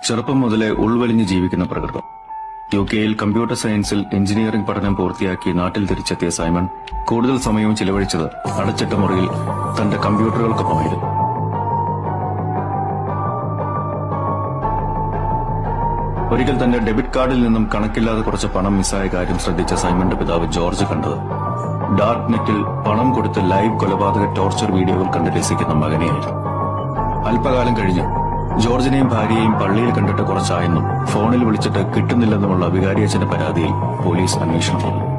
ചെറുപ്പം മുതലേ ഉൾവലിഞ്ഞ് ജീവിക്കുന്ന പ്രകൃതം. യുകെയിൽ കമ്പ്യൂട്ടർ സയൻസിൽ എഞ്ചിനീയറിംഗ് പഠനം പൂർത്തിയാക്കി നാട്ടിൽ തിരിച്ചെത്തിയ സൈമൺ കൂടുതൽ സമയവും ചിലവഴിച്ചത് അടച്ചിട്ട മുറിയിൽ തന്റെ കമ്പ്യൂട്ടറുകൾക്കൊപ്പമായിരുന്നു. ഒരിക്കൽ തന്റെ ഡെബിറ്റ് കാർഡിൽ നിന്നും കണക്കില്ലാതെ കുറച്ച് പണം മിസ്സായ കാര്യം ശ്രദ്ധിച്ച സൈമന്റെ പിതാവ് ജോർജ് കണ്ടത് ഡാർക്ക് നെറ്റിൽ പണം കൊടുത്ത് ലൈവ് കൊലപാതക ടോർച്ചർ വീഡിയോകൾ കണ്ട് രസിക്കുന്ന മകനെയായിരുന്നു. അല്പകാലം കഴിഞ്ഞ് ജോർജിനെയും ഭാര്യയെയും പള്ളിയിൽ കണ്ടിട്ട് കുറച്ചായെന്നും ഫോണിൽ വിളിച്ചിട്ട് കിട്ടുന്നില്ലെന്നുമുള്ള വികാരിയച്ഛന്റെ പരാതിയിൽ പോലീസ് അന്വേഷണം തുടങ്ങി.